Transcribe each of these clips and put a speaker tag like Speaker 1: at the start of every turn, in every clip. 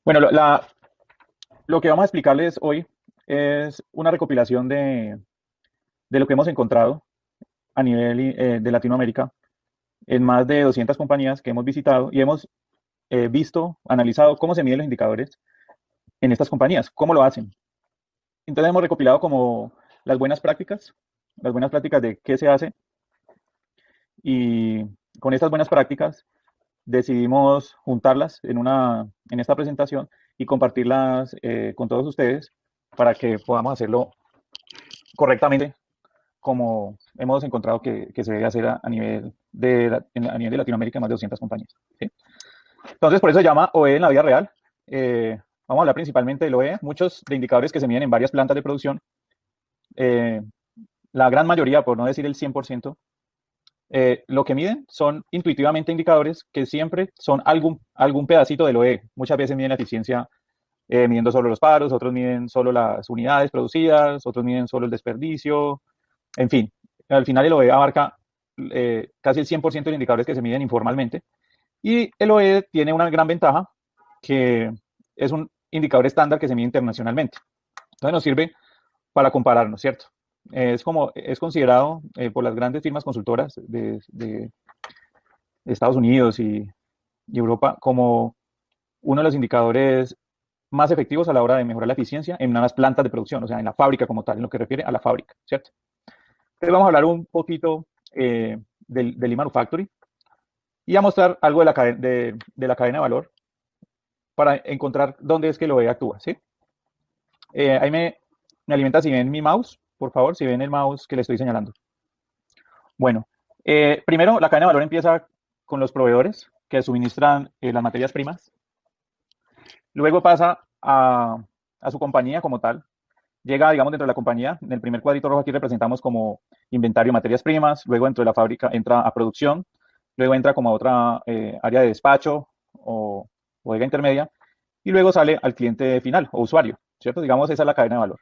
Speaker 1: Bueno, lo que vamos a explicarles hoy es una recopilación de lo que hemos encontrado a nivel de Latinoamérica en más de 200 compañías que hemos visitado y hemos visto, analizado cómo se miden los indicadores en estas compañías, cómo lo hacen. Entonces hemos recopilado como las buenas prácticas de qué se hace y con estas buenas prácticas decidimos juntarlas en esta presentación y compartirlas con todos ustedes para que podamos hacerlo correctamente como hemos encontrado que se debe hacer a nivel de Latinoamérica en más de 200 compañías. ¿Sí? Entonces, por eso se llama OE en la vida real. Vamos a hablar principalmente del OE, muchos de indicadores que se miden en varias plantas de producción. Eh, la gran mayoría, por no decir el 100%, lo que miden son intuitivamente indicadores que siempre son algún pedacito del OE. Muchas veces miden la eficiencia midiendo solo los paros, otros miden solo las unidades producidas, otros miden solo el desperdicio, en fin, al final el OE abarca casi el 100% de indicadores que se miden informalmente y el OE tiene una gran ventaja que es un indicador estándar que se mide internacionalmente. Entonces nos sirve para compararnos, ¿cierto? Es considerado por las grandes firmas consultoras de Estados Unidos y Europa como uno de los indicadores más efectivos a la hora de mejorar la eficiencia en unas plantas de producción, o sea, en la fábrica como tal, en lo que refiere a la fábrica, ¿cierto? Entonces vamos a hablar un poquito del e-manufacturing y a mostrar algo de la cadena de valor para encontrar dónde es que lo actúa, ¿sí? Ahí me alimenta si ven mi mouse, por favor, si ven el mouse que le estoy señalando. Bueno, primero la cadena de valor empieza con los proveedores que suministran las materias primas. Luego pasa a su compañía como tal. Llega, digamos, dentro de la compañía. En el primer cuadrito rojo aquí representamos como inventario de materias primas. Luego dentro de la fábrica entra a producción. Luego entra como a otra área de despacho o bodega intermedia. Y luego sale al cliente final o usuario, ¿cierto? Digamos, esa es la cadena de valor.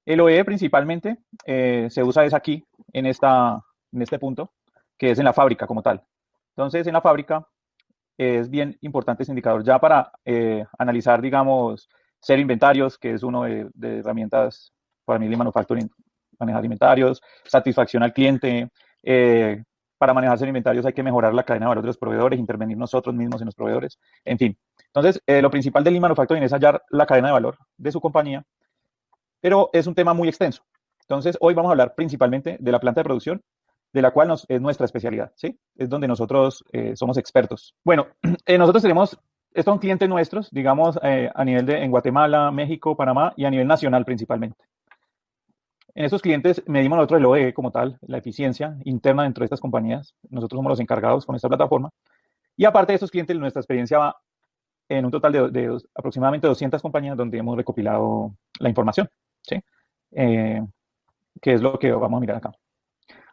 Speaker 1: El OE principalmente se usa es aquí, en este punto, que es en la fábrica como tal. Entonces, en la fábrica es bien importante ese indicador ya para analizar, digamos, cero inventarios, que es uno de herramientas para mí de manufacturing, manejar inventarios, satisfacción al cliente. Para manejar cero inventarios hay que mejorar la cadena de valor de los proveedores, intervenir nosotros mismos en los proveedores, en fin. Entonces, lo principal del lean manufacturing es hallar la cadena de valor de su compañía, pero es un tema muy extenso. Entonces, hoy vamos a hablar principalmente de la planta de producción, de la cual es nuestra especialidad, ¿sí? Es donde nosotros somos expertos. Bueno, nosotros tenemos, estos son clientes nuestros, digamos, a nivel en Guatemala, México, Panamá y a nivel nacional principalmente. En estos clientes medimos nosotros el OE como tal, la eficiencia interna dentro de estas compañías. Nosotros somos los encargados con esta plataforma. Y aparte de estos clientes, nuestra experiencia va en un total de aproximadamente 200 compañías donde hemos recopilado la información, ¿sí? Eh, que es lo que vamos a mirar acá.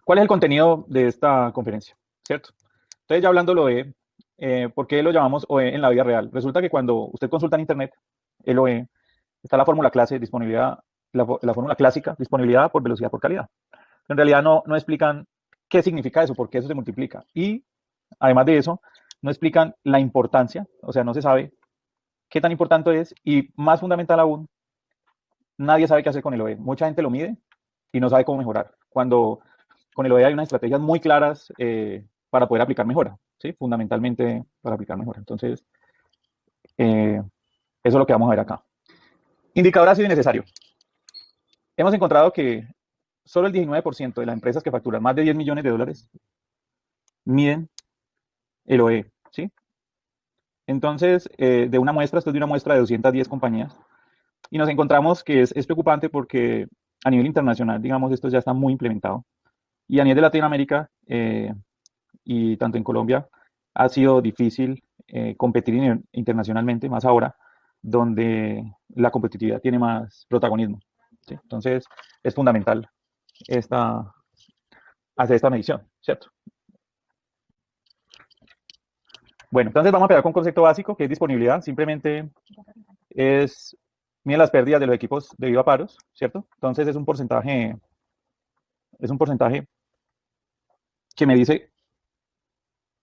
Speaker 1: ¿Cuál es el contenido de esta conferencia? ¿Cierto? Entonces, ya hablando de ¿por qué lo llamamos OE en la vida real? Resulta que cuando usted consulta en Internet, el OE, está la fórmula clase, disponibilidad, la fórmula clásica, disponibilidad por velocidad por calidad. En realidad no explican qué significa eso, por qué eso se multiplica. Y además de eso, no explican la importancia, o sea, no se sabe qué tan importante es y más fundamental aún, nadie sabe qué hacer con el OE. Mucha gente lo mide y no sabe cómo mejorar. Cuando con el OE hay unas estrategias muy claras para poder aplicar mejora, ¿sí? Fundamentalmente para aplicar mejora. Entonces, eso es lo que vamos a ver acá. Indicador ácido y necesario. Hemos encontrado que solo el 19% de las empresas que facturan más de 10 millones de dólares miden el OE, ¿sí? Entonces, de una muestra, esto es de una muestra de 210 compañías, y nos encontramos que es preocupante porque a nivel internacional, digamos, esto ya está muy implementado. Y a nivel de Latinoamérica y tanto en Colombia, ha sido difícil competir internacionalmente, más ahora, donde la competitividad tiene más protagonismo, ¿sí? Entonces, es fundamental esta, hacer esta medición, ¿cierto? Bueno, entonces vamos a pegar con un concepto básico que es disponibilidad. Simplemente es, mide las pérdidas de los equipos debido a paros, ¿cierto? Entonces es un porcentaje que me dice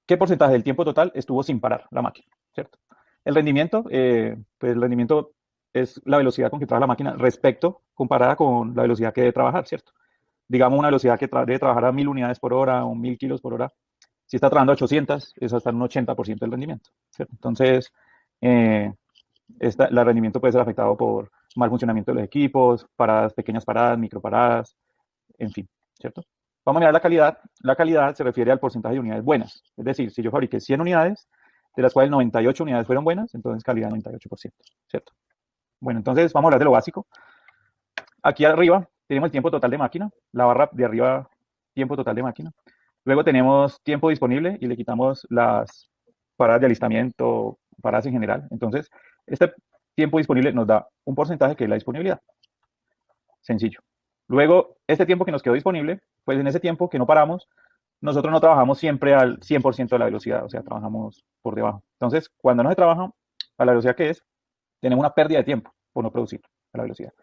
Speaker 1: qué porcentaje del tiempo total estuvo sin parar la máquina, ¿cierto? El rendimiento, pues el rendimiento es la velocidad con que trabaja la máquina comparada con la velocidad que debe trabajar, ¿cierto? Digamos una velocidad que debe trabajar a 1000 unidades por hora o 1000 kilos por hora. Si está trabajando a 800, eso está en un 80% del rendimiento, ¿cierto? Entonces, eh, el rendimiento puede ser afectado por mal funcionamiento de los equipos, paradas, pequeñas paradas, microparadas, en fin, ¿cierto? Vamos a mirar la calidad. La calidad se refiere al porcentaje de unidades buenas. Es decir, si yo fabriqué 100 unidades, de las cuales 98 unidades fueron buenas, entonces calidad 98%, ¿cierto? Bueno, entonces vamos a hablar de lo básico. Aquí arriba tenemos el tiempo total de máquina, la barra de arriba, tiempo total de máquina. Luego tenemos tiempo disponible y le quitamos las paradas de alistamiento, paradas en general. Entonces, este tiempo disponible nos da un porcentaje que es la disponibilidad. Sencillo. Luego, este tiempo que nos quedó disponible, pues en ese tiempo que no paramos, nosotros no trabajamos siempre al 100% de la velocidad, o sea, trabajamos por debajo. Entonces, cuando no se trabaja a la velocidad que es, tenemos una pérdida de tiempo por no producir a la velocidad.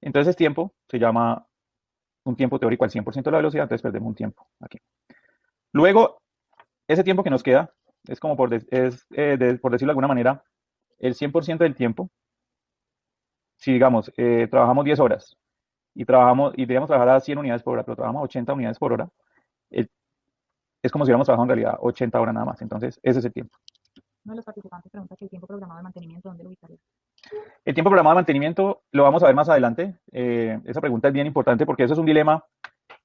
Speaker 1: Entonces, ese tiempo se llama un tiempo teórico al 100% de la velocidad, entonces perdemos un tiempo aquí. Luego, ese tiempo que nos queda es como por decirlo de alguna manera, el 100% del tiempo. Si digamos, trabajamos 10 horas y debemos trabajar a 100 unidades por hora, pero trabajamos a 80 unidades por hora, eh, es como si hubiéramos trabajado en realidad 80 horas nada más. Entonces, ese es el tiempo.
Speaker 2: Uno de los participantes pregunta que el tiempo programado de mantenimiento, ¿dónde lo ubicaría?
Speaker 1: El tiempo programado de mantenimiento lo vamos a ver más adelante. Esa pregunta es bien importante porque eso es un dilema.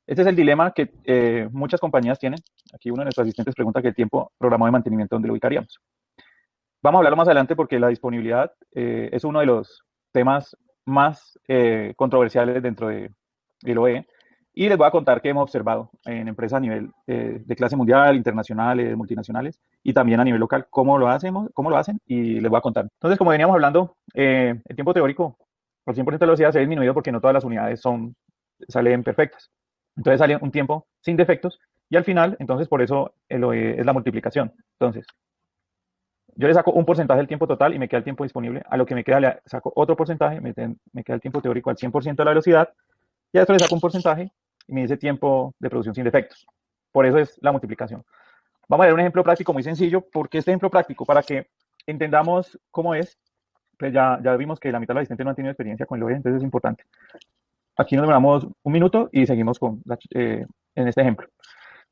Speaker 1: Este es el dilema que muchas compañías tienen. Aquí uno de nuestros asistentes pregunta que el tiempo programado de mantenimiento, ¿dónde lo ubicaríamos? Vamos a hablarlo más adelante porque la disponibilidad es uno de los temas más controversiales dentro del OE. Y les voy a contar que hemos observado en empresas a nivel de clase mundial, internacionales, multinacionales y también a nivel local cómo lo hacen y les voy a contar. Entonces, como veníamos hablando, el tiempo teórico por 100% de la velocidad se ha disminuido porque no todas las unidades salen perfectas. Entonces sale un tiempo sin defectos y al final, entonces por eso el OE es la multiplicación. Entonces, yo le saco un porcentaje del tiempo total y me queda el tiempo disponible. A lo que me queda le saco otro porcentaje, me queda el tiempo teórico al 100% de la velocidad. Y a esto le saco un porcentaje y me dice tiempo de producción sin defectos. Por eso es la multiplicación. Vamos a ver un ejemplo práctico muy sencillo, porque este ejemplo práctico, para que entendamos cómo es, pues ya vimos que la mitad de los asistentes no han tenido experiencia con el OE, entonces es importante. Aquí nos demoramos un minuto y seguimos en este ejemplo.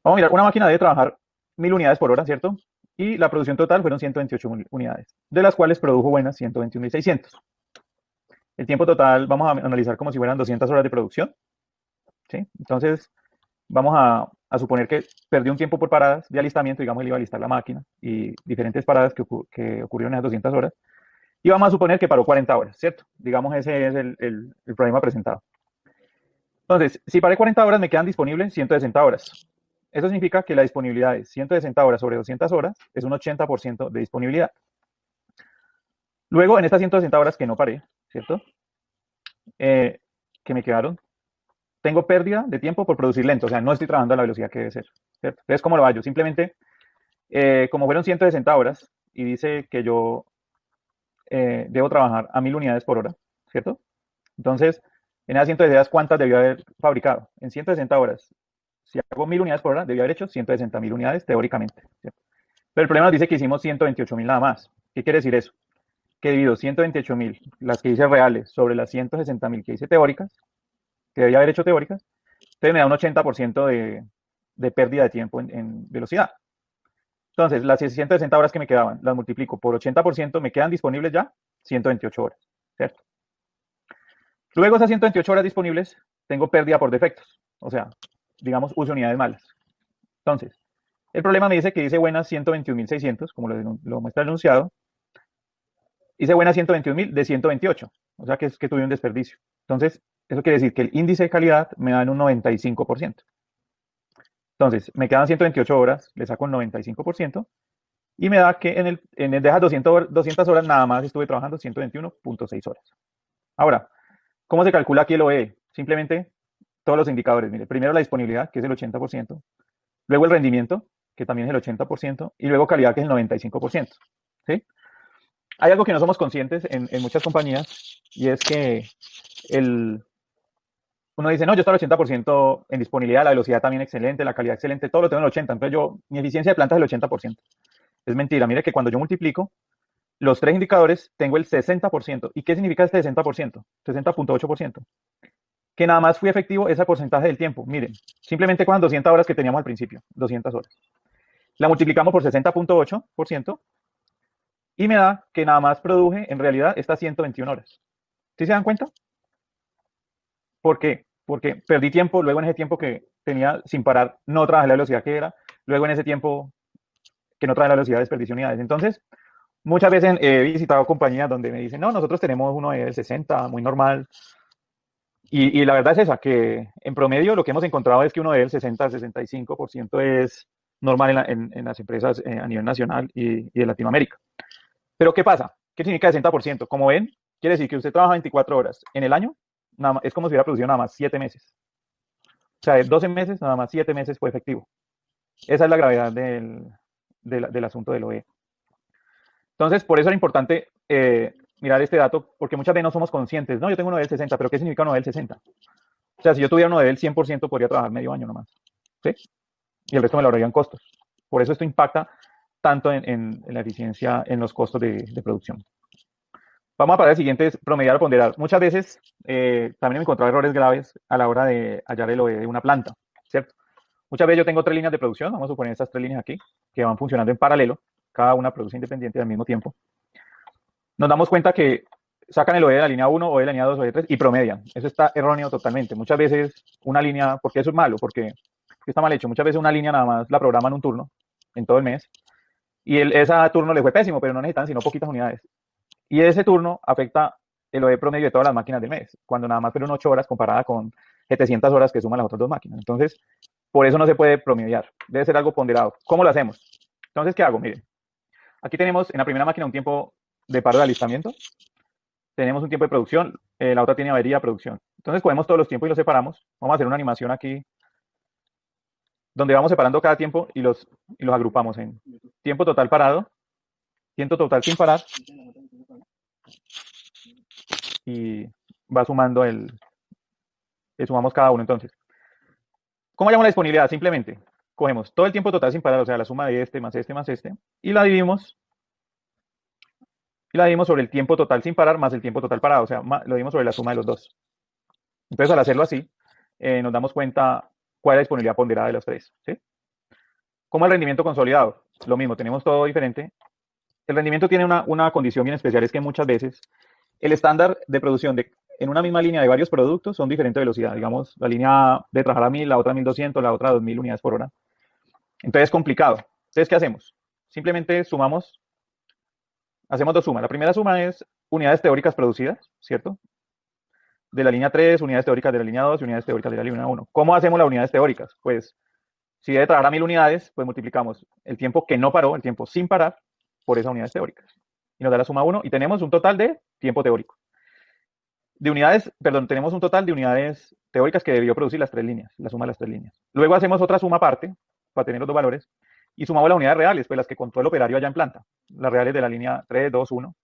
Speaker 1: Vamos a mirar, una máquina debe trabajar 1000 unidades por hora, ¿cierto? Y la producción total fueron 128 unidades, de las cuales produjo buenas 121.600. El tiempo total vamos a analizar como si fueran 200 horas de producción, ¿sí? Entonces, vamos a suponer que perdió un tiempo por paradas de alistamiento, digamos, él iba a alistar la máquina y diferentes paradas que ocurrieron en esas 200 horas. Y vamos a suponer que paró 40 horas, ¿cierto? Digamos, ese es el problema presentado. Entonces, si paré 40 horas, me quedan disponibles 160 horas. Eso significa que la disponibilidad de 160 horas sobre 200 horas es un 80% de disponibilidad. Luego, en estas 160 horas que no paré, ¿cierto? Que me quedaron, tengo pérdida de tiempo por producir lento, o sea, no estoy trabajando a la velocidad que debe ser, ¿cierto? Entonces, ¿cómo lo hallo? Simplemente, como fueron 160 horas y dice que yo debo trabajar a 1000 unidades por hora, ¿cierto? Entonces, en esas 160 horas, ¿cuántas debió haber fabricado? En 160 horas, si hago 1000 unidades por hora, debía haber hecho 160.000 unidades teóricamente, ¿cierto? Pero el problema nos dice que hicimos 128.000 nada más. ¿Qué quiere decir eso? Que divido 128.000, las que hice reales, sobre las 160.000 que hice teóricas, que debía haber hecho teóricas, entonces me da un 80% de pérdida de tiempo en velocidad. Entonces, las 160 horas que me quedaban, las multiplico por 80%, me quedan disponibles ya 128 horas, ¿cierto? Luego, esas 128 horas disponibles, tengo pérdida por defectos, o sea, digamos, uso unidades malas. Entonces, el problema me dice que hice buenas 121.600, como lo muestra el enunciado, hice buenas 121.000 de 128, o sea que tuve un desperdicio. Entonces, eso quiere decir que el índice de calidad me da en un 95%. Entonces, me quedan 128 horas, le saco un 95% y me da que de esas 200 horas nada más estuve trabajando 121.6 horas. Ahora, ¿cómo se calcula aquí el OE? Simplemente todos los indicadores. Mire, primero la disponibilidad, que es el 80%, luego el rendimiento, que también es el 80%, y luego calidad, que es el 95%. ¿Sí? Hay algo que no somos conscientes en muchas compañías y es que uno dice, no, yo estoy al 80% en disponibilidad, la velocidad también excelente, la calidad excelente, todo lo tengo en el 80%. Entonces mi eficiencia de planta es el 80%. Es mentira. Mire que cuando yo multiplico los tres indicadores tengo el 60%. ¿Y qué significa este 60%? 60.8%. Que nada más fui efectivo ese porcentaje del tiempo. Miren, simplemente con las 200 horas que teníamos al principio, 200 horas. La multiplicamos por 60.8% y me da que nada más produje en realidad estas 121 horas. ¿Sí se dan cuenta? ¿Por qué? Porque perdí tiempo, luego en ese tiempo que tenía sin parar, no trabajé la velocidad que era, luego en ese tiempo que no trabajé la velocidad, desperdicié unidades. Entonces, muchas veces he visitado compañías donde me dicen, no, nosotros tenemos uno del 60, muy normal. Y la verdad es esa, que en promedio lo que hemos encontrado es que uno del 60-65% es normal en las empresas a nivel nacional y de Latinoamérica. Pero ¿qué pasa? ¿Qué significa 60%? Como ven, quiere decir que usted trabaja 24 horas en el año, nada más, es como si hubiera producido nada más 7 meses. O sea, de 12 meses, nada más 7 meses fue efectivo. Esa es la gravedad del asunto del OE. Entonces, por eso era importante mirar este dato, porque muchas veces no somos conscientes. No, yo tengo uno del 60, pero ¿qué significa uno del 60? O sea, si yo tuviera uno del 100%, podría trabajar medio año nomás. ¿Sí? Y el resto me lo ahorraría en costos. Por eso esto impacta tanto en la eficiencia, en los costos de producción. Vamos a pasar al siguiente, es promediar o ponderar. Muchas veces también me he encontrado errores graves a la hora de hallar el OE de una planta, ¿cierto? Muchas veces yo tengo 3 líneas de producción, vamos a suponer estas 3 líneas aquí, que van funcionando en paralelo, cada una produce independiente al mismo tiempo. Nos damos cuenta que sacan el OE de la línea 1, OE de la línea 2, OE de 3 y promedian. Eso está erróneo totalmente. Muchas veces una línea, porque eso es malo, porque está mal hecho. Muchas veces una línea nada más la programan un turno en todo el mes y ese turno le fue pésimo, pero no necesitan sino poquitas unidades. Y ese turno afecta el OE promedio de todas las máquinas del mes, cuando nada más fueron 8 horas comparada con 700 horas que suman las otras dos máquinas. Entonces, por eso no se puede promediar. Debe ser algo ponderado. ¿Cómo lo hacemos? Entonces, ¿qué hago? Miren, aquí tenemos en la primera máquina un tiempo de paro de alistamiento, tenemos un tiempo de producción, la otra tiene avería de producción. Entonces, cogemos todos los tiempos y los separamos. Vamos a hacer una animación aquí donde vamos separando cada tiempo y los agrupamos en tiempo total parado, tiempo total sin parar, y va sumando sumamos cada uno. Entonces, ¿cómo hallamos la disponibilidad? Simplemente cogemos todo el tiempo total sin parar, o sea, la suma de este más este más este, y la dividimos sobre el tiempo total sin parar más el tiempo total parado, o sea, lo dividimos sobre la suma de los dos. Entonces, al hacerlo así, nos damos cuenta cuál es la disponibilidad ponderada de los tres, ¿sí? Como el rendimiento consolidado, lo mismo, tenemos todo diferente. El rendimiento tiene una condición bien especial, es que muchas veces el estándar de producción en una misma línea de varios productos son diferente velocidad. Digamos, la línea A de trabajar a 1000, la otra a 1200, la otra a 2000 unidades por hora. Entonces es complicado. Entonces, ¿qué hacemos? Simplemente sumamos, hacemos dos sumas. La primera suma es unidades teóricas producidas, ¿cierto? De la línea 3, unidades teóricas de la línea 2 y unidades teóricas de la línea 1. ¿Cómo hacemos las unidades teóricas? Pues, si debe trabajar a 1000 unidades, pues multiplicamos el tiempo que no paró, el tiempo sin parar, por esas unidades teóricas. Y nos da la suma 1 y tenemos un total de tiempo teórico. Tenemos un total de unidades teóricas que debió producir las 3 líneas, la suma de las 3 líneas. Luego hacemos otra suma aparte, para tener los dos valores, y sumamos las unidades reales, pues las que contó el operario allá en planta, las reales de la línea 3, 2, 1.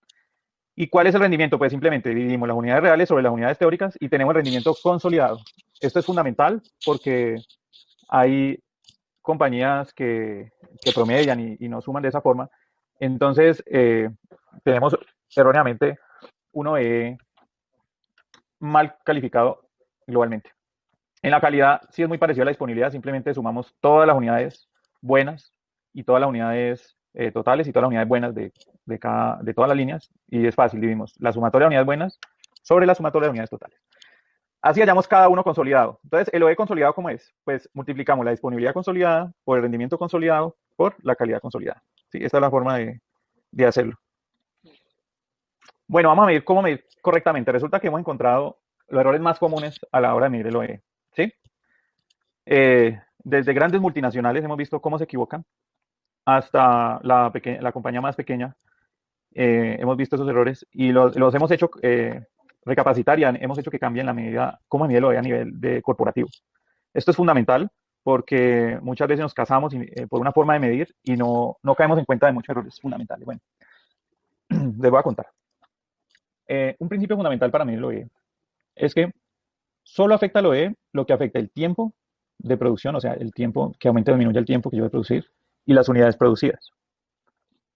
Speaker 1: ¿Y cuál es el rendimiento? Pues simplemente dividimos las unidades reales sobre las unidades teóricas y tenemos el rendimiento consolidado. Esto es fundamental porque hay compañías que promedian y no suman de esa forma. Entonces, tenemos erróneamente uno mal calificado globalmente. En la calidad sí es muy parecido a la disponibilidad, simplemente sumamos todas las unidades buenas y todas las unidades totales y todas las unidades buenas de todas las líneas, y es fácil, dividimos la sumatoria de unidades buenas sobre la sumatoria de unidades totales. Así hallamos cada uno consolidado. Entonces, el OE consolidado, ¿cómo es? Pues multiplicamos la disponibilidad consolidada por el rendimiento consolidado por la calidad consolidada. ¿Sí? Esta es la forma de hacerlo. Bueno, vamos a medir cómo medir correctamente. Resulta que hemos encontrado los errores más comunes a la hora de medir el OE. ¿Sí? Desde grandes multinacionales hemos visto cómo se equivocan hasta la compañía más pequeña. Hemos visto esos errores y los hemos hecho recapacitar y hemos hecho que cambien la medida, cómo mide el OE a nivel de corporativo. Esto es fundamental porque muchas veces nos casamos por una forma de medir y no caemos en cuenta de muchos errores fundamentales. Bueno, les voy a contar. Un principio fundamental para medir el OE es que solo afecta al OE lo que afecta el tiempo de producción, o sea, el tiempo que aumenta o disminuye el tiempo que yo voy a producir y las unidades producidas.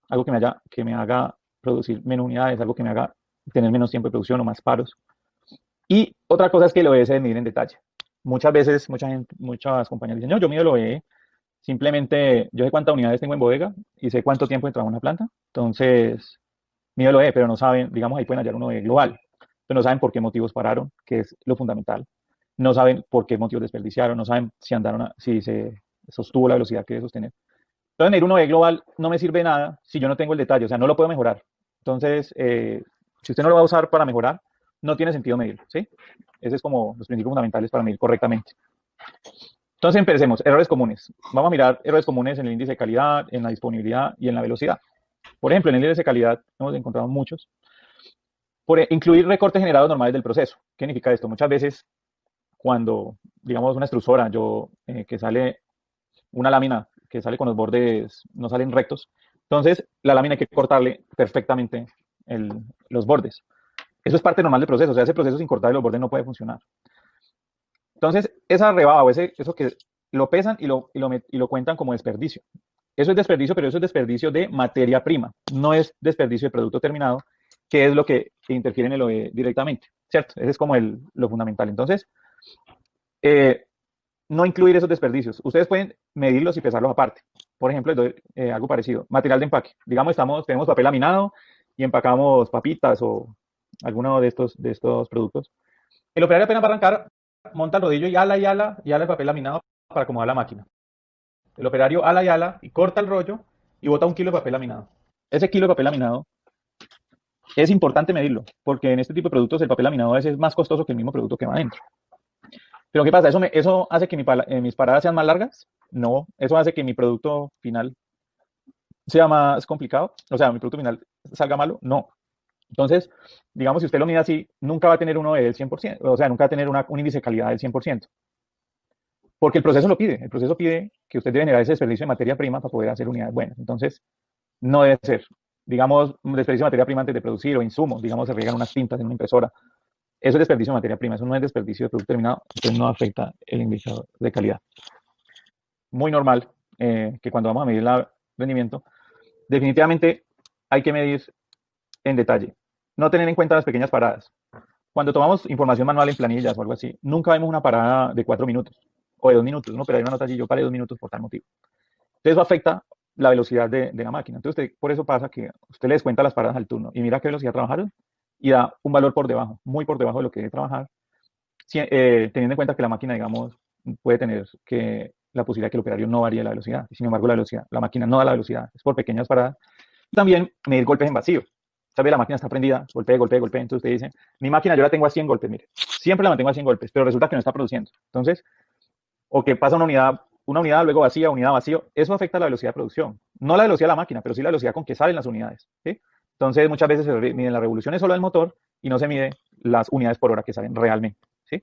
Speaker 1: Algo que me haga producir menos unidades, algo que me haga tener menos tiempo de producción o más paros. Y otra cosa es que el OE se debe medir en detalle. Muchas veces, muchas compañías dicen, no, yo mido el OE, simplemente yo sé cuántas unidades tengo en bodega y sé cuánto tiempo he trabajado en una planta, entonces mido el OE, pero no saben, digamos, ahí pueden hallar un OE global, pero no saben por qué motivos pararon, que es lo fundamental. No saben por qué motivos desperdiciaron, no saben si si se sostuvo la velocidad que debe sostener. Entonces, medir un OE global no me sirve de nada si yo no tengo el detalle, o sea, no lo puedo mejorar. Entonces, si usted no lo va a usar para mejorar, no tiene sentido medirlo, ¿sí? Ese es como los principios fundamentales para medir correctamente. Entonces, empecemos. Errores comunes. Vamos a mirar errores comunes en el índice de calidad, en la disponibilidad y en la velocidad. Por ejemplo, en el índice de calidad hemos encontrado muchos. Incluir recortes generados normales del proceso. ¿Qué significa esto? Muchas veces, cuando, digamos, una extrusora, que sale una lámina que sale con los bordes, no salen rectos, entonces la lámina hay que cortarle perfectamente los bordes. Eso es parte normal del proceso, o sea, ese proceso sin cortarle los bordes no puede funcionar. Entonces, esa rebaba o eso que lo pesan y lo cuentan como desperdicio. Eso es desperdicio, pero eso es desperdicio de materia prima, no es desperdicio de producto terminado, que es lo que interfiere en el OE directamente, ¿cierto? Ese es como lo fundamental. Entonces, no incluir esos desperdicios. Ustedes pueden medirlos y pesarlos aparte. Por ejemplo, algo parecido. Material de empaque. Digamos, tenemos papel laminado y empacamos papitas o alguno de estos productos. El operario apenas va a arrancar, monta el rodillo y ala el papel laminado para acomodar la máquina. El operario ala y corta el rollo y bota 1 kilo de papel laminado. Ese kilo de papel laminado es importante medirlo, porque en este tipo de productos el papel laminado a veces es más costoso que el mismo producto que va adentro. Pero ¿qué pasa? ¿Eso hace que mis paradas sean más largas? No, eso hace que mi producto final sea más complicado, o sea, mi producto final salga malo. No. Entonces, digamos, si usted lo mide así, nunca va a tener uno del 100%, o sea, nunca va a tener un índice de calidad del 100%, porque el proceso lo pide. El proceso pide que usted debe generar ese desperdicio de materia prima para poder hacer unidades buenas. Entonces, no debe ser, digamos, un desperdicio de materia prima antes de producir o insumos, digamos, se riegan unas tintas en una impresora. Eso es desperdicio de materia prima, eso no es desperdicio de producto terminado, entonces no afecta el índice de calidad. Muy normal que cuando vamos a medir el rendimiento, definitivamente hay que medir en detalle. No tener en cuenta las pequeñas paradas. Cuando tomamos información manual en planillas o algo así, nunca vemos una parada de 4 minutos o de 2 minutos, ¿no? Pero hay una nota allí, yo paré 2 minutos por tal motivo. Entonces eso afecta la velocidad de la máquina. Entonces por eso pasa que usted le descuenta las paradas al turno y mira qué velocidad trabajaron y da un valor por debajo, muy por debajo de lo que debe trabajar, teniendo en cuenta que la máquina, digamos, puede tener la posibilidad que el operario no varíe la velocidad. Sin embargo, la máquina no da la velocidad, es por pequeñas paradas. Y también medir golpes en vacío. Sabe, la máquina está prendida, golpee. Entonces usted dice, mi máquina yo la tengo a 100 golpes, mire. Siempre la mantengo a 100 golpes, pero resulta que no está produciendo. Entonces, o que pasa una unidad luego vacía, unidad vacío, eso afecta la velocidad de producción. No la velocidad de la máquina, pero sí la velocidad con que salen las unidades. ¿Sí? Entonces, muchas veces se miden las revoluciones solo del motor y no se mide las unidades por hora que salen realmente. ¿Sí?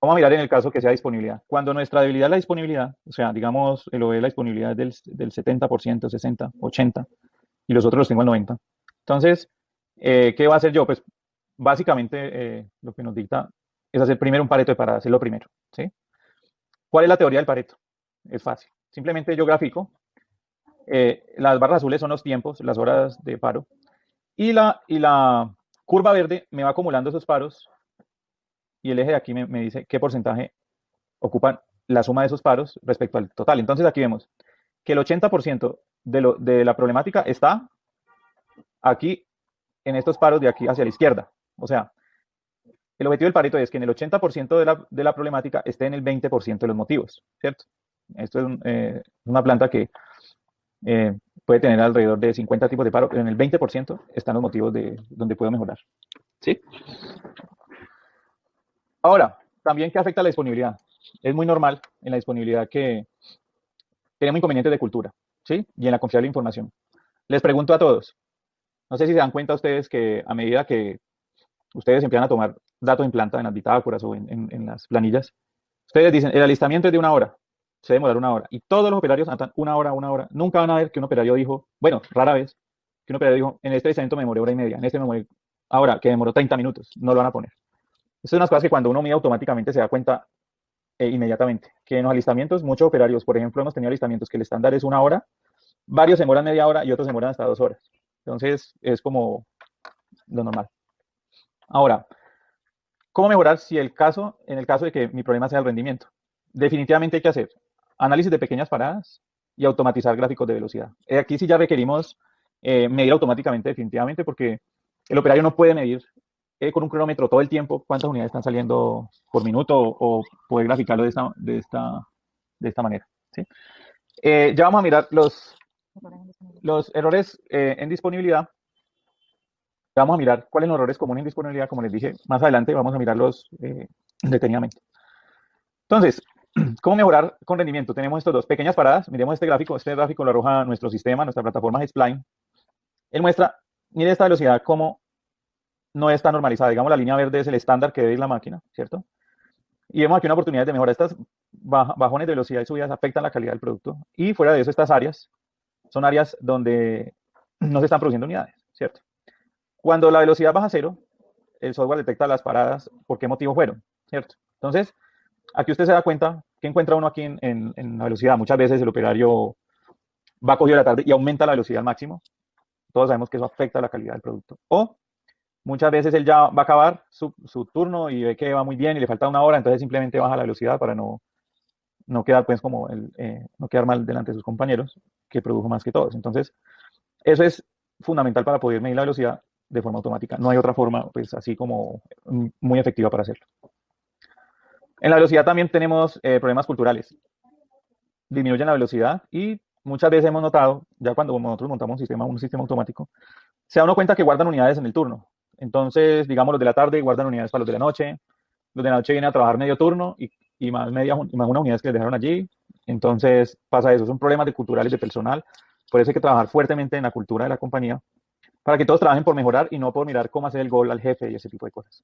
Speaker 1: Vamos a mirar en el caso que sea disponibilidad. Cuando nuestra debilidad es la disponibilidad, o sea, digamos, el OE la disponibilidad es del 70%, 60, 80, y los otros los tengo al 90. Entonces, ¿qué va a hacer yo? Pues, básicamente, lo que nos dicta es hacer primero un Pareto de parada, hacerlo primero. ¿Sí? ¿Cuál es la teoría del Pareto? Es fácil. Simplemente yo grafico. Las barras azules son los tiempos, las horas de paro. Y la curva verde me va acumulando esos paros. Y el eje de aquí me dice qué porcentaje ocupan la suma de esos paros respecto al total. Entonces aquí vemos que el 80% de la problemática está aquí en estos paros de aquí hacia la izquierda. O sea, el objetivo del Pareto es que en el 80% de la problemática esté en el 20% de los motivos, ¿cierto? Esto es una planta que puede tener alrededor de 50 tipos de paro, pero en el 20% están los motivos de donde puedo mejorar. ¿Sí? Ahora, también que afecta la disponibilidad. Es muy normal en la disponibilidad que tenemos inconvenientes de cultura, ¿sí? Y en la confiable información. Les pregunto a todos, no sé si se dan cuenta ustedes que a medida que ustedes empiezan a tomar datos en planta, en las bitácoras o en las planillas, ustedes dicen, el alistamiento es de 1 hora, se debe demorar 1 hora. Y todos los operarios anotan 1 hora, 1 hora. Nunca van a ver que un operario dijo, bueno, rara vez, que un operario dijo, en este alistamiento me demoré 1 hora y media, en este me demoré, ahora que demoró 30 minutos, no lo van a poner. Estas son unas cosas que cuando uno mide automáticamente se da cuenta inmediatamente. Que en los alistamientos, muchos operarios, por ejemplo, hemos tenido alistamientos que el estándar es 1 hora, varios se demoran media hora y otros se demoran hasta 2 horas. Entonces, es como lo normal. Ahora, ¿cómo mejorar si en el caso de que mi problema sea el rendimiento? Definitivamente hay que hacer análisis de pequeñas paradas y automatizar gráficos de velocidad. Aquí sí ya requerimos medir automáticamente, definitivamente, porque el operario no puede medir con un cronómetro todo el tiempo cuántas unidades están saliendo por minuto o poder graficarlo de esta manera. ¿Sí? Ya vamos a mirar los errores en disponibilidad. Vamos a mirar cuáles son los errores comunes en disponibilidad, como les dije, más adelante vamos a mirarlos detenidamente. Entonces, ¿cómo mejorar con rendimiento? Tenemos estos dos pequeñas paradas, miremos este gráfico lo arroja nuestro sistema, nuestra plataforma Spline. Él muestra, mire esta velocidad cómo no está normalizada, digamos la línea verde es el estándar que debe ir la máquina, ¿cierto? Y vemos aquí una oportunidad de mejora. Estas bajones de velocidad y subidas afectan la calidad del producto, y fuera de eso estas áreas son áreas donde no se están produciendo unidades, ¿cierto? Cuando la velocidad baja a cero, el software detecta las paradas, por qué motivo fueron, ¿cierto? Entonces, aquí usted se da cuenta que encuentra uno aquí en la velocidad. Muchas veces el operario va cogido de la tarde y aumenta la velocidad al máximo. Todos sabemos que eso afecta la calidad del producto. O muchas veces él ya va a acabar su turno y ve que va muy bien y le falta una hora, entonces simplemente baja la velocidad para no quedar pues como no quedar mal delante de sus compañeros, que produjo más que todos. Entonces, eso es fundamental para poder medir la velocidad de forma automática. No hay otra forma, pues así como muy efectiva para hacerlo. En la velocidad también tenemos problemas culturales. Disminuyen la velocidad y muchas veces hemos notado, ya cuando nosotros montamos un sistema automático, se da uno cuenta que guardan unidades en el turno. Entonces, digamos, los de la tarde guardan unidades para los de la noche vienen a trabajar medio turno y más unas unidades que les dejaron allí. Entonces pasa eso, son problemas culturales de personal. Por eso hay que trabajar fuertemente en la cultura de la compañía para que todos trabajen por mejorar y no por mirar cómo hacer el gol al jefe y ese tipo de cosas.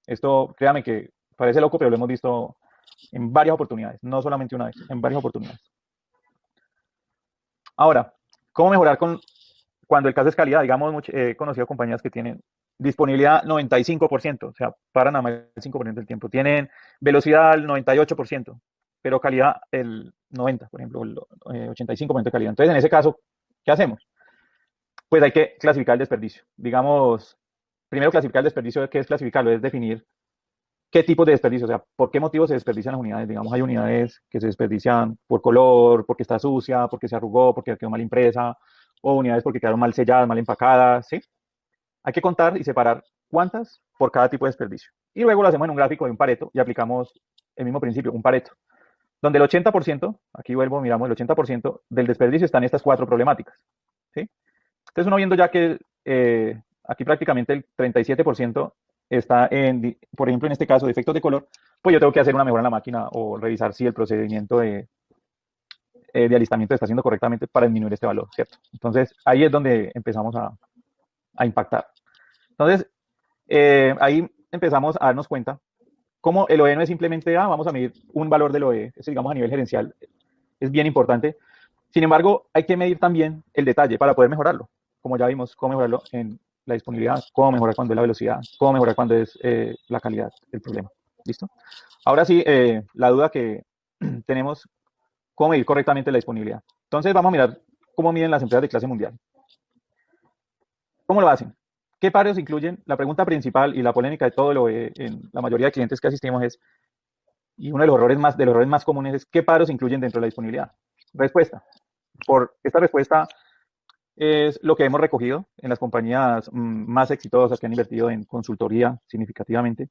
Speaker 1: Esto, créame que parece loco, pero lo hemos visto en varias oportunidades, no solamente una vez, en varias oportunidades. Ahora, ¿cómo mejorar cuando el caso es calidad? Digamos, he conocido compañías que tienen disponibilidad 95%, o sea, paran a más del 5% del tiempo. Tienen velocidad al 98%, pero calidad el 90%, por ejemplo, el 85% de calidad. Entonces, en ese caso, ¿qué hacemos? Pues hay que clasificar el desperdicio. Digamos, primero clasificar el desperdicio, ¿qué es clasificarlo? Es definir qué tipo de desperdicio, o sea, por qué motivo se desperdician las unidades. Digamos, hay unidades que se desperdician por color, porque está sucia, porque se arrugó, porque quedó mal impresa, o unidades porque quedaron mal selladas, mal empacadas, ¿sí? Hay que contar y separar cuántas por cada tipo de desperdicio. Y luego lo hacemos en un gráfico de un Pareto y aplicamos el mismo principio, un Pareto, donde el 80%, aquí vuelvo, miramos, el 80% del desperdicio está en estas cuatro problemáticas, ¿sí? Entonces uno viendo ya que aquí prácticamente el 37% está por ejemplo, en este caso, de efectos de color, pues yo tengo que hacer una mejora en la máquina o revisar si el procedimiento de alistamiento está haciendo correctamente para disminuir este valor, ¿cierto? Entonces ahí es donde empezamos a impactar. Entonces, ahí empezamos a darnos cuenta cómo el OE no es simplemente, vamos a medir un valor del OE, eso digamos a nivel gerencial es bien importante. Sin embargo, hay que medir también el detalle para poder mejorarlo. Como ya vimos, cómo mejorarlo en la disponibilidad, cómo mejorar cuando es la velocidad, cómo mejorar cuando es la calidad del problema. ¿Listo? Ahora sí, la duda que tenemos, cómo medir correctamente la disponibilidad. Entonces vamos a mirar cómo miden las empresas de clase mundial. ¿Cómo lo hacen? ¿Qué paros incluyen? La pregunta principal y la polémica de todo lo en la mayoría de clientes que asistimos es, y uno de los errores más comunes es, ¿qué paros incluyen dentro de la disponibilidad? Respuesta. Por esta respuesta es lo que hemos recogido en las compañías más exitosas que han invertido en consultoría significativamente.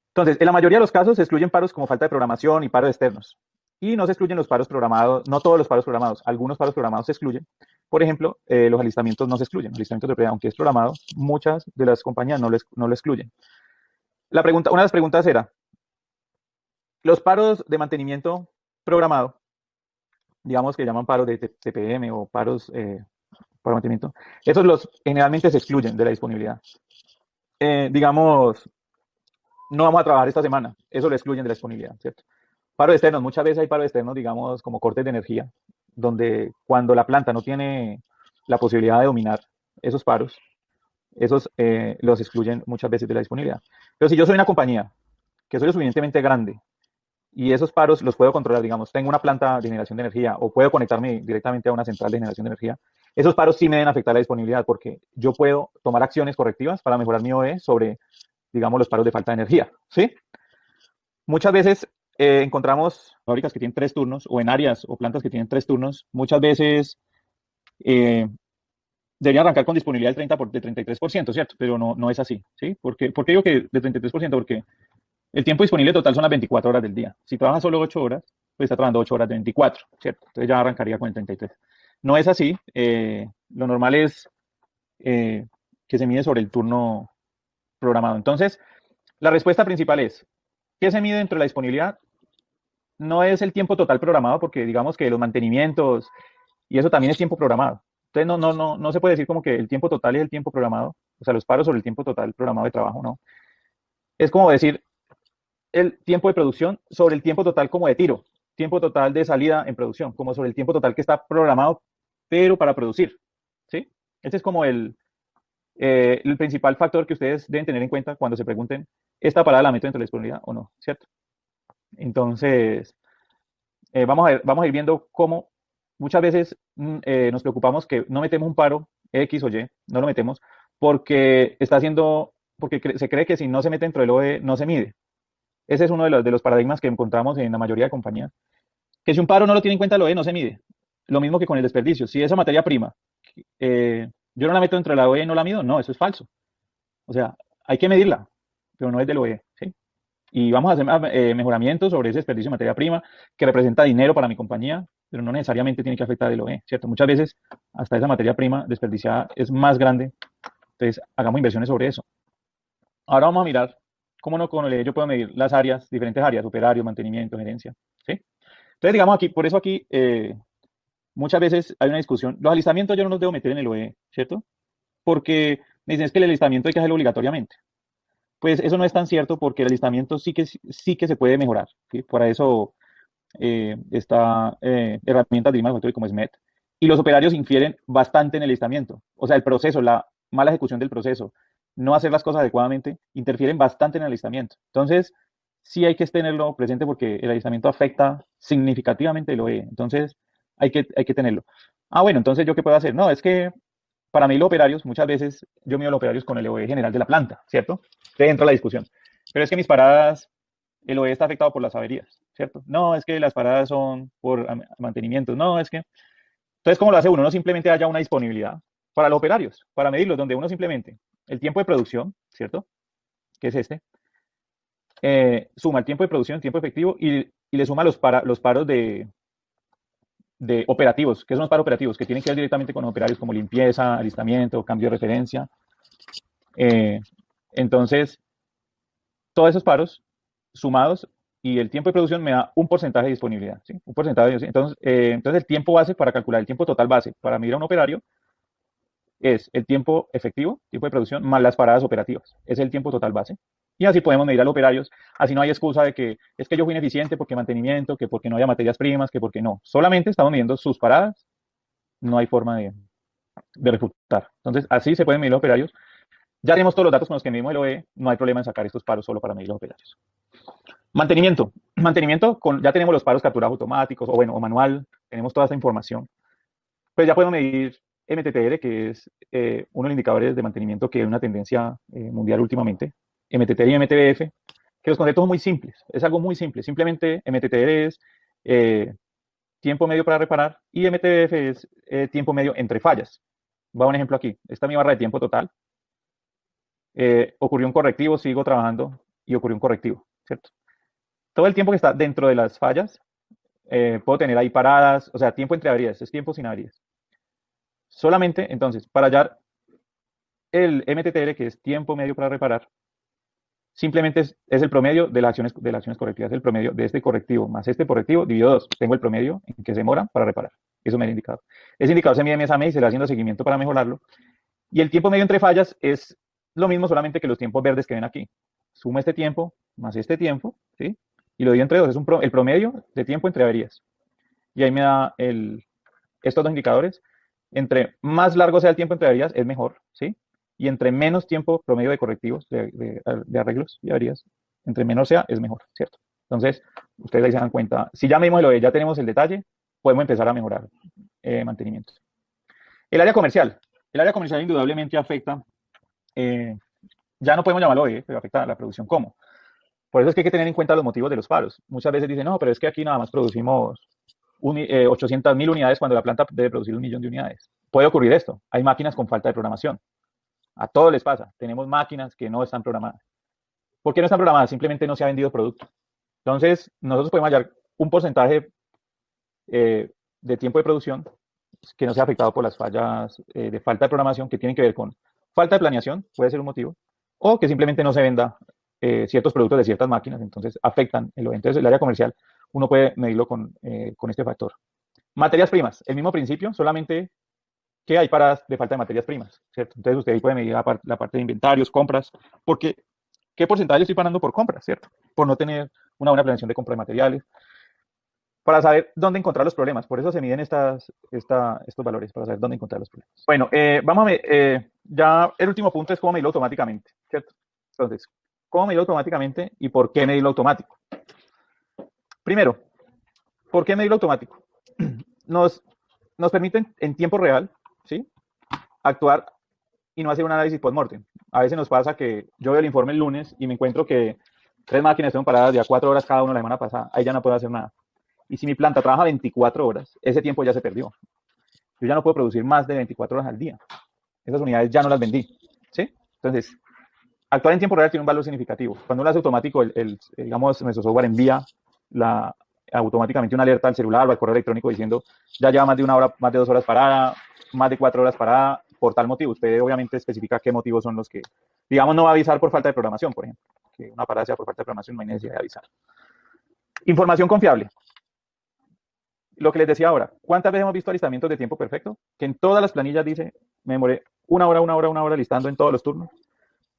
Speaker 1: Entonces, en la mayoría de los casos se excluyen paros como falta de programación y paros externos. Y no se excluyen los paros programados, no todos los paros programados, algunos paros programados se excluyen. Por ejemplo, los alistamientos no se excluyen. Los alistamientos de propiedad, aunque es programado, muchas de las compañías no lo excluyen. Una de las preguntas era, los paros de mantenimiento programado, digamos que llaman paros de TPM o paros para mantenimiento, esos generalmente se excluyen de la disponibilidad. Digamos, no vamos a trabajar esta semana, eso lo excluyen de la disponibilidad, ¿cierto? Paros externos, muchas veces hay paros externos, digamos, como cortes de energía, donde cuando la planta no tiene la posibilidad de dominar esos paros, esos los excluyen muchas veces de la disponibilidad. Pero si yo soy una compañía que soy lo suficientemente grande y esos paros los puedo controlar, digamos, tengo una planta de generación de energía o puedo conectarme directamente a una central de generación de energía, Esos paros sí me deben afectar la disponibilidad porque yo puedo tomar acciones correctivas para mejorar mi OE sobre, digamos, los paros de falta de energía, ¿sí? Muchas veces encontramos fábricas que tienen 3 turnos o en áreas o plantas que tienen 3 turnos, muchas veces eh, deberían arrancar con disponibilidad de 33%, ¿cierto? Pero no es así, ¿sí? ¿Por qué digo que de 33%? Porque el tiempo disponible total son las 24 horas del día. Si trabaja solo 8 horas, pues está trabajando 8 horas de 24, ¿cierto? Entonces ya arrancaría con el 33. No es así. Lo normal es que se mide sobre el turno programado. Entonces, la respuesta principal es, ¿qué se mide dentro de la disponibilidad? No es el tiempo total programado, porque digamos que los mantenimientos y eso también es tiempo programado. Entonces, no se puede decir como que el tiempo total es el tiempo programado, o sea, los paros sobre el tiempo total programado de trabajo, no. Es como decir el tiempo de producción sobre el tiempo total como de tiro, tiempo total de salida en producción, como sobre el tiempo total que está programado, pero para producir, ¿sí? Ese es como el principal factor que ustedes deben tener en cuenta cuando se pregunten, ¿esta parada la meto dentro de la disponibilidad o no? ¿Cierto? Entonces, vamos a ir viendo cómo muchas veces nos preocupamos que no metemos un paro X o Y, no lo metemos porque se cree que si no se mete dentro del OE no se mide. Ese es uno de los paradigmas que encontramos en la mayoría de compañías, que si un paro no lo tiene en cuenta el OE no se mide. Lo mismo que con el desperdicio. Si esa materia prima yo no la meto dentro de la OE y no la mido, no, eso es falso. O sea, hay que medirla, pero no es del OE, ¿sí? Y vamos a hacer mejoramientos sobre ese desperdicio de materia prima que representa dinero para mi compañía, pero no necesariamente tiene que afectar el OE, ¿cierto? Muchas veces hasta esa materia prima desperdiciada es más grande, entonces hagamos inversiones sobre eso. Ahora vamos a mirar cómo no con el OE yo puedo medir las áreas, diferentes áreas, operario, mantenimiento, gerencia, ¿sí? Entonces, digamos aquí, por eso aquí muchas veces hay una discusión. Los alistamientos yo no los debo meter en el OE, ¿cierto? Porque me dicen es que el alistamiento hay que hacerlo obligatoriamente. Pues eso no es tan cierto porque el alistamiento sí que se puede mejorar, ¿sí? Por eso está herramientas de IMA como SMET. Y los operarios infieren bastante en el alistamiento. O sea, el proceso, la mala ejecución del proceso, no hacer las cosas adecuadamente, interfieren bastante en el alistamiento. Entonces, sí hay que tenerlo presente porque el alistamiento afecta significativamente el OE. Entonces, hay que tenerlo. Ah, bueno, entonces, ¿yo qué puedo hacer? No, es que para mí los operarios, muchas veces yo mido los operarios con el OE general de la planta, ¿cierto? Entonces entra la discusión. Pero es que mis paradas, el OE está afectado por las averías, ¿cierto? No, es que las paradas son por mantenimiento. No, es que... Entonces, ¿cómo lo hace uno? Uno simplemente haya una disponibilidad para los operarios, para medirlos, donde uno simplemente, el tiempo de producción, ¿cierto? Que es este, suma el tiempo de producción, el tiempo efectivo, y le suma los paros de operativos, que son los paros operativos, que tienen que ver directamente con los operarios como limpieza, alistamiento, cambio de referencia. Entonces, todos esos paros sumados y el tiempo de producción me da un porcentaje de disponibilidad, ¿sí? Un porcentaje. Entonces, el tiempo base para calcular el tiempo total base para medir a un operario es el tiempo efectivo, tiempo de producción, más las paradas operativas. Es el tiempo total base. Y así podemos medir a los operarios. Así no hay excusa de que es que yo fui ineficiente porque mantenimiento, que porque no había materias primas, que porque no. Solamente estamos midiendo sus paradas. No hay forma de refutar. Entonces, así se pueden medir los operarios. Ya tenemos todos los datos con los que medimos el OE. No hay problema en sacar estos paros solo para medir los operarios. Mantenimiento. Mantenimiento, ya tenemos los paros capturados automáticos o manual. Tenemos toda esta información. Pues ya podemos medir MTTR, que es uno de los indicadores de mantenimiento que es una tendencia mundial últimamente. MTTR y MTBF, que los conceptos son muy simples. Es algo muy simple. Simplemente MTTR es tiempo medio para reparar y MTBF es tiempo medio entre fallas. Voy a un ejemplo aquí. Esta es mi barra de tiempo total. Ocurrió un correctivo, sigo trabajando y ocurrió un correctivo, ¿cierto? Todo el tiempo que está dentro de las fallas, puedo tener ahí paradas, o sea, tiempo entre averías, es tiempo sin averías. Solamente, entonces, para hallar el MTTR, que es tiempo medio para reparar, simplemente es el promedio de las acciones correctivas, el promedio de este correctivo más este correctivo dividido 2. Tengo el promedio en que se demora para reparar. Eso me da el indicador. Ese indicador se mide mes a mes y se le va haciendo seguimiento para mejorarlo. Y el tiempo medio entre fallas es lo mismo, solamente que los tiempos verdes que ven aquí. Sumo este tiempo más este tiempo, ¿sí? Y lo divido entre 2. Es el promedio de tiempo entre averías. Y ahí me da estos dos indicadores. Entre más largo sea el tiempo entre averías, es mejor, ¿sí? Y entre menos tiempo promedio de correctivos, de arreglos y averías, entre menor sea, es mejor, ¿cierto? Entonces, ustedes ahí se dan cuenta. Si ya medimos el OE, ya tenemos el detalle, podemos empezar a mejorar mantenimiento. El área comercial. El área comercial indudablemente afecta, eh, ya no podemos llamarlo hoy, pero afecta a la producción. ¿Cómo? Por eso es que hay que tener en cuenta los motivos de los paros. Muchas veces dicen, no, pero es que aquí nada más producimos 800.000 unidades cuando la planta debe producir 1.000.000 de unidades. Puede ocurrir esto. Hay máquinas con falta de programación. A todos les pasa. Tenemos máquinas que no están programadas. ¿Por qué no están programadas? Simplemente no se ha vendido producto. Entonces, nosotros podemos hallar un porcentaje de tiempo de producción que no sea afectado por las fallas de falta de programación que tienen que ver con falta de planeación, puede ser un motivo, o que simplemente no se venda ciertos productos de ciertas máquinas, entonces afectan el. Entonces, el área comercial uno puede medirlo con este factor. Materias primas, el mismo principio, solamente que hay paradas de falta de materias primas, ¿cierto? Entonces, usted ahí puede medir la parte de inventarios, compras, porque ¿qué porcentaje estoy pagando por compras, cierto? Por no tener una buena planeación de compra de materiales, para saber dónde encontrar los problemas. Por eso se miden estos valores, para saber dónde encontrar los problemas. Bueno, vamos a ver, ya el último punto es cómo medirlo automáticamente, ¿cierto? Entonces, ¿cómo medirlo automáticamente y por qué medirlo automático? Primero, ¿por qué medirlo automático? Nos permiten en tiempo real, ¿sí? Actuar y no hacer un análisis post-mortem. A veces nos pasa que yo veo el informe el lunes y me encuentro que 3 máquinas estuvieron paradas de a 4 horas cada una la semana pasada. Ahí ya no puedo hacer nada. Y si mi planta trabaja 24 horas, ese tiempo ya se perdió. Yo ya no puedo producir más de 24 horas al día. Esas unidades ya no las vendí, ¿sí? Entonces, actuar en tiempo real tiene un valor significativo. Cuando uno lo hace automático, digamos, nuestro software envía automáticamente una alerta al celular o al correo electrónico diciendo ya lleva más de 1 hora, más de 2 horas parada, más de 4 horas parada, por tal motivo. Usted obviamente especifica qué motivos son los que, digamos, no va a avisar por falta de programación, por ejemplo. Que una parada sea por falta de programación, no hay necesidad de avisar. Información confiable. Lo que les decía ahora, ¿cuántas veces hemos visto alistamientos de tiempo perfecto? Que en todas las planillas dice, me demoré 1 hora, 1 hora, 1 hora listando en todos los turnos.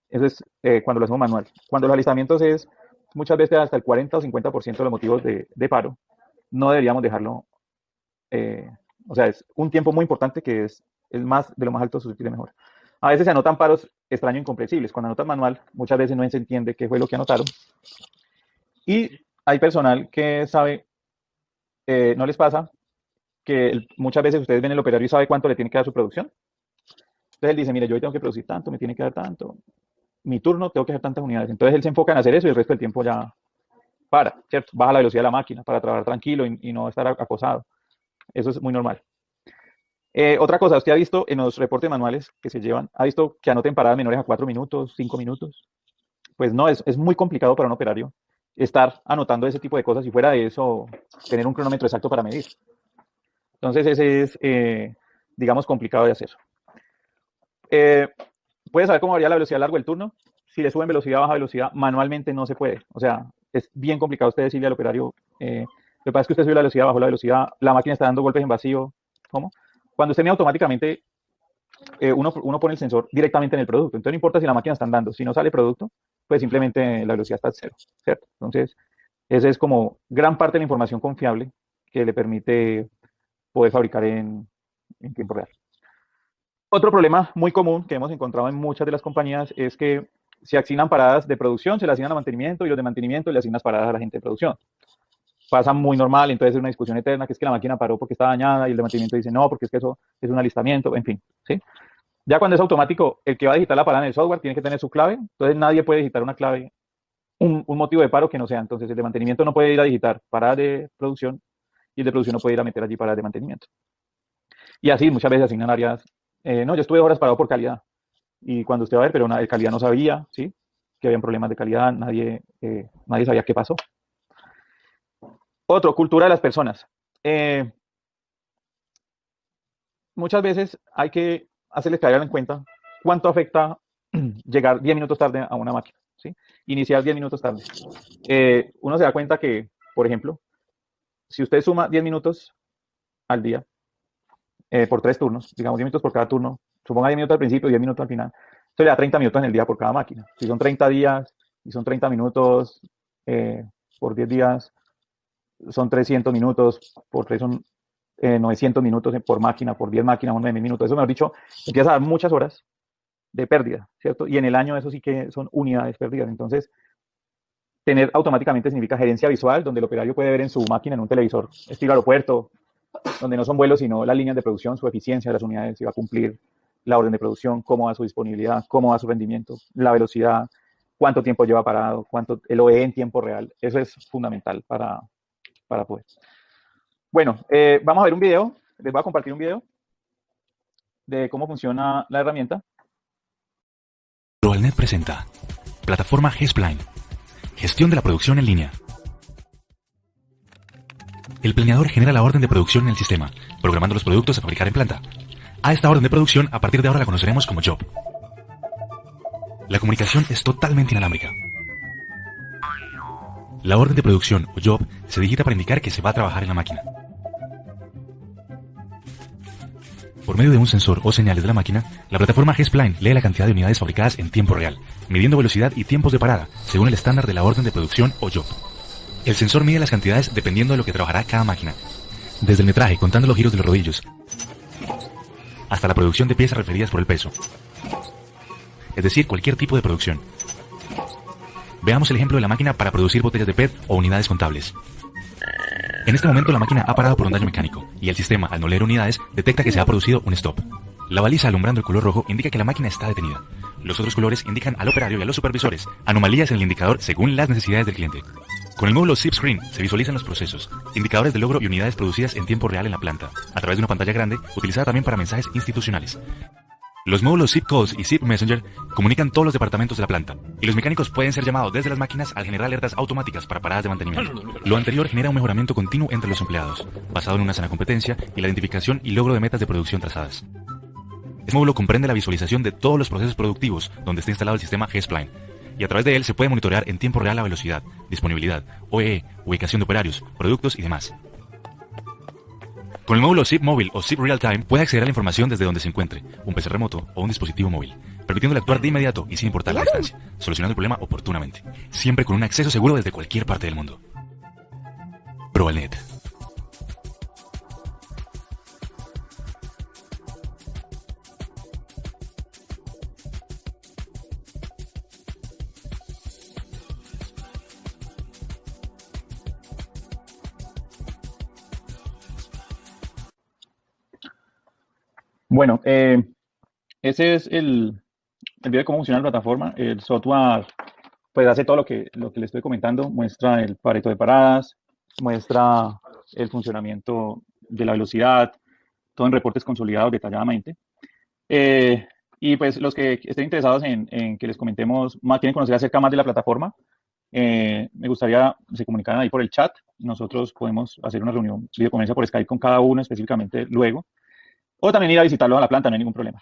Speaker 1: Eso es cuando lo hacemos manual. Cuando los alistamientos es muchas veces hasta el 40 o 50% de los motivos de paro, no deberíamos dejarlo, o sea, es un tiempo muy importante que es más de lo más alto susceptible de mejora. A veces se anotan paros extraños e incomprensibles. Cuando anotan manual, muchas veces no se entiende qué fue lo que anotaron. Y hay personal que sabe, no les pasa, que muchas veces ustedes ven el operario y sabe cuánto le tiene que dar su producción. Entonces él dice, mire, yo hoy tengo que producir tanto, me tiene que dar tanto, mi turno tengo que hacer tantas unidades. Entonces él se enfoca en hacer eso y el resto del tiempo ya para, ¿cierto? Baja la velocidad de la máquina para trabajar tranquilo y no estar acosado. Eso es muy normal. Otra cosa, usted ha visto en los reportes manuales que se llevan, ha visto que anoten paradas menores a 4 minutos, 5 minutos. Pues no, es muy complicado para un operario estar anotando ese tipo de cosas y fuera de eso tener un cronómetro exacto para medir. Entonces ese es, digamos, complicado de hacer. ¿Puede saber cómo varía la velocidad a lo largo del turno? Si le suben velocidad, baja velocidad, manualmente no se puede. O sea, es bien complicado usted decirle al operario, lo que pasa es que usted sube la velocidad, bajó la velocidad, la máquina está dando golpes en vacío. ¿Cómo? Cuando usted mide automáticamente, uno pone el sensor directamente en el producto. Entonces no importa si la máquina está andando, si no sale producto, pues simplemente la velocidad está a 0, ¿cierto? Entonces, esa es como gran parte de la información confiable que le permite poder fabricar en tiempo real. Otro problema muy común que hemos encontrado en muchas de las compañías es que se asignan paradas de producción, se le asignan a mantenimiento y los de mantenimiento le asignan paradas a la gente de producción. Pasa muy normal, entonces es una discusión eterna, que es que la máquina paró porque está dañada y el de mantenimiento dice no, porque es que eso es un alistamiento, en fin, ¿sí? Ya cuando es automático, el que va a digitar la parada en el software tiene que tener su clave, entonces nadie puede digitar una clave, un motivo de paro que no sea. Entonces el de mantenimiento no puede ir a digitar paradas de producción y el de producción no puede ir a meter allí paradas de mantenimiento. Y así muchas veces asignan áreas, no, yo estuve horas parado por calidad. Y cuando usted va a ver, pero de calidad no sabía, ¿sí? Que habían problemas de calidad, nadie sabía qué pasó. Otro, cultura de las personas. Muchas veces hay que hacerles caer en cuenta cuánto afecta llegar 10 minutos tarde a una máquina, ¿sí? Iniciar 10 minutos tarde. Uno se da cuenta que, por ejemplo, si usted suma 10 minutos al día, por 3 turnos, digamos 10 minutos por cada turno, suponga 10 minutos al principio y 10 minutos al final, eso le da 30 minutos en el día por cada máquina. Si son 30 días y son 30 minutos por 10 días, son 300 minutos, por 3 son 900 minutos por máquina, por 10 máquinas, 9.000 minutos. Eso, mejor dicho, empieza a dar muchas horas de pérdida, ¿cierto? Y en el año eso sí que son unidades perdidas. Entonces, tener automáticamente significa gerencia visual, donde el operario puede ver en su máquina, en un televisor estilo aeropuerto, donde no son vuelos, sino las líneas de producción, su eficiencia de las unidades, si va a cumplir la orden de producción, cómo va su disponibilidad, cómo va su rendimiento, la velocidad, cuánto tiempo lleva parado, cuánto el OE en tiempo real. Eso es fundamental para poder. Bueno, vamos a ver un video. Les voy a compartir un video de cómo funciona la herramienta.
Speaker 3: ProAlnet presenta Plataforma G-Spline, gestión de la producción en línea. El planeador genera la orden de producción en el sistema, programando los productos a fabricar en planta. A esta orden de producción, a partir de ahora la conoceremos como job. La comunicación es totalmente inalámbrica. La orden de producción o job se digita para indicar que se va a trabajar en la máquina. Por medio de un sensor o señales de la máquina, la plataforma G-Spline lee la cantidad de unidades fabricadas en tiempo real, midiendo velocidad y tiempos de parada, según el estándar de la orden de producción o job. El sensor mide las cantidades dependiendo de lo que trabajará cada máquina, desde el metraje contando los giros de los rodillos, hasta la producción de piezas referidas por el peso, es decir, cualquier tipo de producción. Veamos el ejemplo de la máquina para producir botellas de PET o unidades contables. En este momento la máquina ha parado por un daño mecánico, y el sistema, al no leer unidades, detecta que se ha producido un stop. La baliza alumbrando el color rojo indica que la máquina está detenida. Los otros colores indican al operario y a los supervisores anomalías en el indicador según las necesidades del cliente. Con el módulo Zip Screen se visualizan los procesos, indicadores de logro y unidades producidas en tiempo real en la planta, a través de una pantalla grande, utilizada también para mensajes institucionales. Los módulos Zip Calls y Zip Messenger comunican todos los departamentos de la planta, y los mecánicos pueden ser llamados desde las máquinas al generar alertas automáticas para paradas de mantenimiento. Lo anterior genera un mejoramiento continuo entre los empleados, basado en una sana competencia y la identificación y logro de metas de producción trazadas. Este módulo comprende la visualización de todos los procesos productivos donde está instalado el sistema G-Spline, y a través de él se puede monitorear en tiempo real la velocidad, disponibilidad, OEE, ubicación de operarios, productos y demás. Con el módulo Zip Móvil o Zip Real Time puede acceder a la información desde donde se encuentre, un PC remoto o un dispositivo móvil, permitiéndole actuar de inmediato y sin importar la distancia, solucionando el problema oportunamente, siempre con un acceso seguro desde cualquier parte del mundo. ProAlnet.
Speaker 1: Bueno, ese es el video de cómo funciona la plataforma. El software pues hace todo lo que le estoy comentando, muestra el pareto de paradas, muestra el funcionamiento de la velocidad, todo en reportes consolidados detalladamente. Y pues los que estén interesados en que les comentemos más, quieren conocer acerca más de la plataforma, me gustaría que se comunicaran ahí por el chat. Nosotros podemos hacer una reunión, videoconferencia por Skype con cada uno específicamente luego. O también ir a visitarlo a la planta, no hay ningún problema.